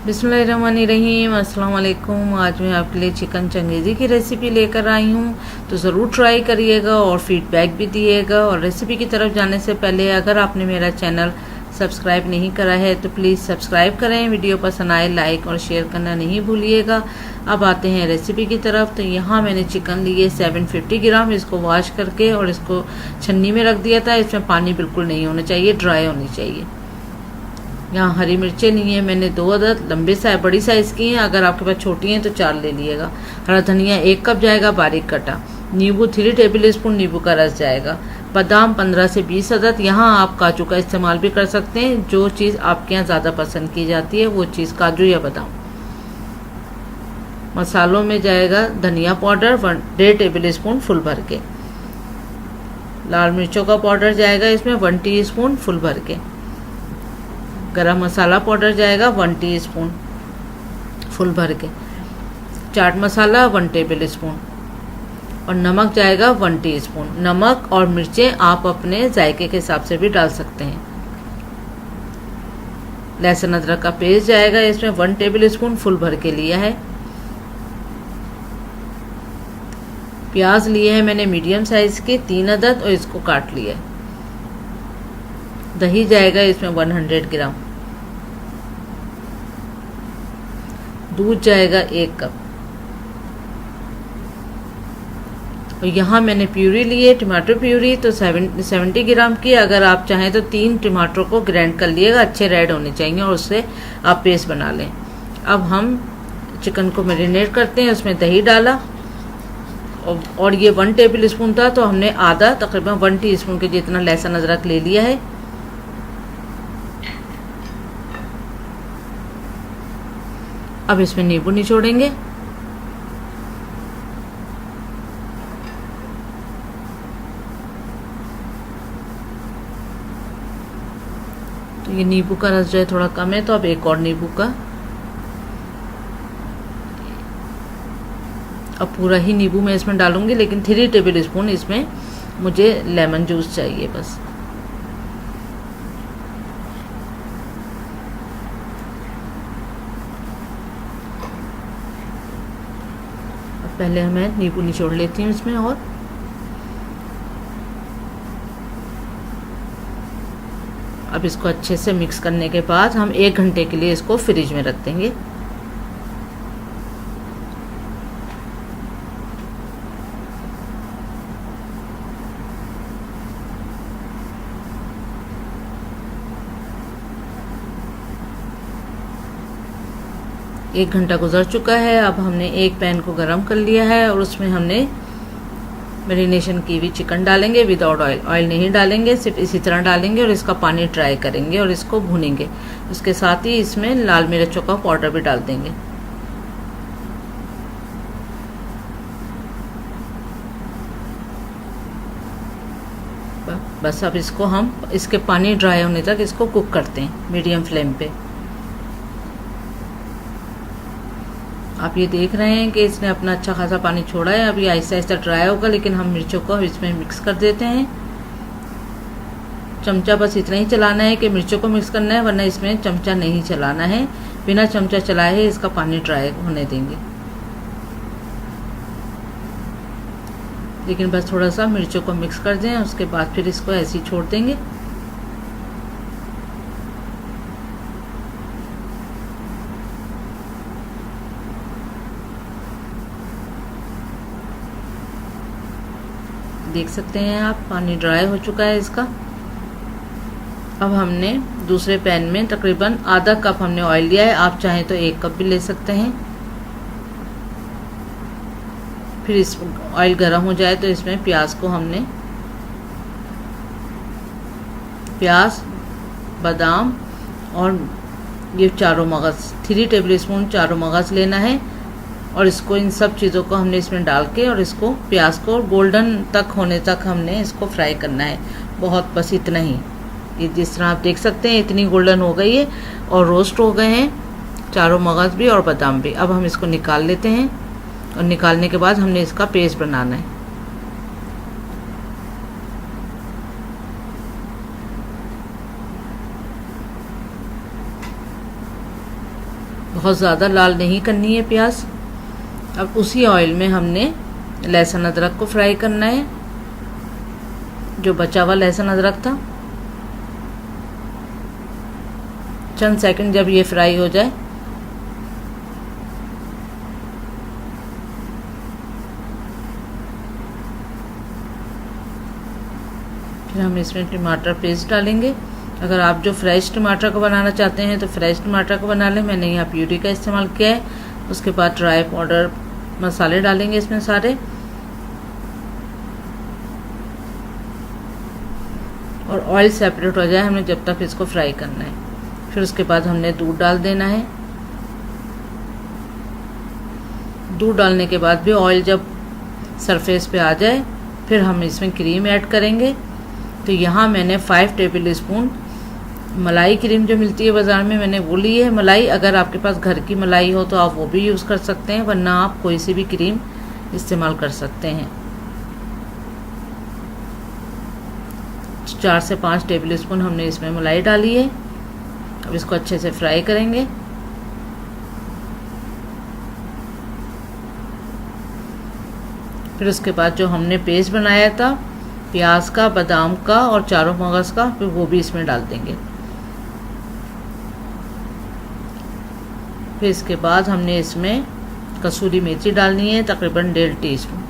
बिस्मिल्लाहिर्रहमानिर्रहीम। अस्सलाम वालेकुम। आज मैं आपके लिए चिकन चंगेज़ी की रेसिपी लेकर आई हूँ, तो ज़रूर ट्राई करिएगा और फीडबैक भी दिएगा। और रेसिपी की तरफ जाने से पहले अगर आपने मेरा चैनल सब्सक्राइब नहीं करा है तो प्लीज़ सब्सक्राइब करें। वीडियो पसंद आए लाइक और शेयर करना नहीं भूलिएगा। अब आते हैं रेसिपी की तरफ। तो यहाँ मैंने चिकन लिए 750 ग्राम। इसको वॉश करके और इसको छन्नी में रख दिया था। इसमें पानी बिल्कुल नहीं होना चाहिए, ड्राई होनी चाहिए। यहाँ हरी मिर्चें ली हैं मैंने 2 अदद, लंबे साइज बड़ी साइज़ की हैं। अगर आपके पास छोटी हैं तो 4 ले लीजिएगा। हरा धनिया 1 कप जाएगा बारीक कटा। नींबू 3 टेबल स्पून नींबू का रस जाएगा। बादाम 15 से 20 अदद। यहाँ आप काजू का इस्तेमाल भी कर सकते हैं, जो चीज़ आपके यहाँ ज़्यादा पसंद की जाती है वो चीज़, काजू या बादाम। मसालों में जाएगा धनिया पाउडर 1.5 टेबल स्पून फुल भर के। लाल मिर्चों का पाउडर जाएगा इसमें 1 टीस्पून फुल भर के। गरम मसाला पाउडर जाएगा 1 टीस्पून फुल भर के। चाट मसाला 1 टेबल स्पून और नमक जाएगा 1 टीस्पून। नमक और मिर्चें आप अपने जायके के हिसाब से भी डाल सकते हैं। लहसुन अदरक का पेस्ट जाएगा इसमें 1 टेबल स्पून फुल भर के लिया है। प्याज लिए हैं मैंने मीडियम साइज के 3 अदद और इसको काट लिया है। दही जाएगा इसमें 100 ग्राम। दूध जाएगा 1 कप। और यहाँ मैंने प्यूरी ली है, टमाटर प्यूरी, तो 70 ग्राम की। अगर आप चाहें तो 3 टमाटर को ग्राइंड कर लिएगा, अच्छे रेड होने चाहिए और उससे आप पेस्ट बना लें। अब हम चिकन को मैरिनेट करते हैं। उसमें दही डाला और ये 1 टेबल स्पून था तो हमने आधा तकरीबन 1 टीस्पून के जितना लहसुन अदरक ले लिया है। अब इसमें नींबू निचोड़ेंगे। तो ये नींबू का रस जो है थोड़ा कम है, तो अब एक और नींबू का, अब पूरा ही नींबू मैं इसमें डालूंगी, लेकिन 3 टेबल स्पून इसमें मुझे लेमन जूस चाहिए बस। पहले मैं नींबू निचोड़ लेती हूँ इसमें। और अब इसको अच्छे से मिक्स करने के बाद हम 1 घंटे के लिए इसको फ्रिज में रख देंगे। एक घंटा गुजर चुका है। अब हमने एक पैन को गरम कर लिया है और उसमें हमने मैरिनेशन की हुई चिकन डालेंगे विदाउट ऑयल। ऑयल नहीं डालेंगे, सिर्फ इसी तरह डालेंगे और इसका पानी ट्राई करेंगे और इसको भूनेंगे। उसके साथ ही इसमें लाल मिर्चों का पाउडर भी डाल देंगे। बस अब इसको हम इसके पानी ड्राई होने तक इसको कुक करते हैं मीडियम फ्लेम पे। आप ये देख रहे हैं कि इसने अपना अच्छा खासा पानी छोड़ा है। अब ये आहिस्ता आहिस्ता ड्राई होगा, लेकिन हम मिर्चों को इसमें मिक्स कर देते हैं। चमचा बस इतना ही चलाना है कि मिर्चों को मिक्स करना है, वरना इसमें चमचा नहीं चलाना है। बिना चमचा चलाए ही इसका पानी ड्राई होने देंगे। लेकिन बस थोड़ा सा मिर्चों को मिक्स कर दें, उसके बाद फिर इसको ऐसे ही छोड़ देंगे। देख सकते हैं आप, पानी ड्राई हो चुका है इसका। अब हमने दूसरे पैन में तकरीबन आधा कप हमने ऑयल लिया है। आप चाहें तो 1 कप भी ले सकते हैं। फिर इस ऑयल गर्म हो जाए तो इसमें प्याज को हमने, प्याज, बादाम और ये चारों मगज, 3 टेबल स्पून चारों मगज लेना है। और इसको, इन सब चीज़ों को हमने इसमें डाल के और इसको प्याज को गोल्डन तक होने तक हमने इसको फ्राई करना है। बहुत, बस इतना ही। ये जिस तरह आप देख सकते हैं इतनी गोल्डन हो गई है और रोस्ट हो गए हैं चारों मगज भी और बादाम भी। अब हम इसको निकाल लेते हैं और निकालने के बाद हमने इसका पेस्ट बनाना है। बहुत ज़्यादा लाल नहीं करनी है प्याज। अब उसी ऑयल में हमने लहसुन अदरक को फ्राई करना है, जो बचा हुआ लहसुन अदरक था। चंद सेकंड जब ये फ्राई हो जाए फिर हम इसमें टमाटर पेस्ट डालेंगे। अगर आप जो फ्रेश टमाटर को बनाना चाहते हैं तो फ्रेश टमाटर को बना लें, मैंने यहाँ प्यूरी का इस्तेमाल किया है। उसके बाद ड्राई पाउडर मसाले डालेंगे इसमें सारे, और ऑयल सेपरेट हो जाए हमने जब तक इसको फ्राई करना है। फिर उसके बाद हमने दूध डाल देना है। दूध डालने के बाद भी ऑयल जब सरफेस पे आ जाए फिर हम इसमें क्रीम ऐड करेंगे। तो यहाँ मैंने 5 टेबल स्पून मलाई क्रीम जो मिलती है बाज़ार में, मैंने वो ली है। मलाई अगर आपके पास घर की मलाई हो तो आप वो भी यूज़ कर सकते हैं, वरना आप कोई सी भी क्रीम इस्तेमाल कर सकते हैं। 4 से 5 टेबल स्पून हमने इसमें मलाई डाली है। अब इसको अच्छे से फ्राई करेंगे। फिर उसके बाद जो हमने पेस्ट बनाया था प्याज का, बादाम का और चारों मगज का, फिर वो भी इसमें डाल देंगे। फिर इसके बाद हमने इसमें कसूरी मेथी डालनी है, तकरीबन 1.5 टीस्पून,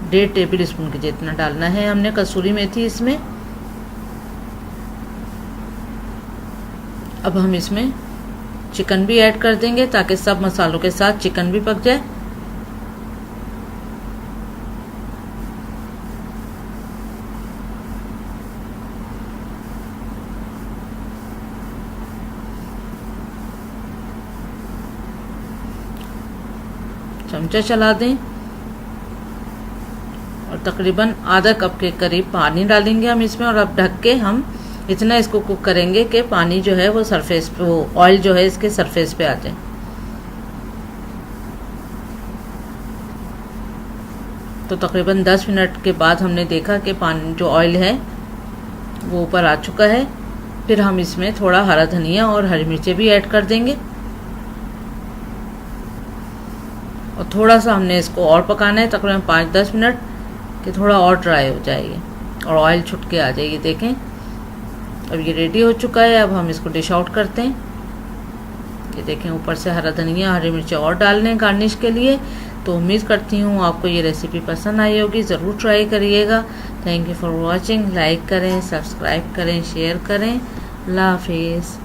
1.5 टेबल स्पून के जितना डालना है हमने कसूरी मेथी इसमें। अब हम इसमें चिकन भी ऐड कर देंगे ताकि सब मसालों के साथ चिकन भी पक जाए। चमचा चला दें और तकरीबन आधा कप के करीब पानी डालेंगे हम इसमें। और अब ढक के हम इतना इसको कुक करेंगे कि पानी जो है वो सरफेस पे, वो ऑयल जो है इसके सरफेस पे आ जाए। तो तकरीबन 10 मिनट के बाद हमने देखा कि पानी जो ऑयल है वो ऊपर आ चुका है। फिर हम इसमें थोड़ा हरा धनिया और हरी मिर्चें भी ऐड कर देंगे और थोड़ा सा हमने इसको और पकाना है, तकरीबन 5-10 मिनट, कि थोड़ा और ड्राई हो जाएगी और ऑयल छुट के आ जाएगी। देखें अब ये रेडी हो चुका है। अब हम इसको डिश आउट करते हैं। ये देखें ऊपर से हरा धनिया, हरी मिर्चें और डाल लें गार्निश के लिए। तो उम्मीद करती हूँ आपको ये रेसिपी पसंद आई होगी, ज़रूर ट्राई करिएगा। Thank you for watching. Like करें, सब्सक्राइब करें, शेयर करें। अल्लाह हाफिज़।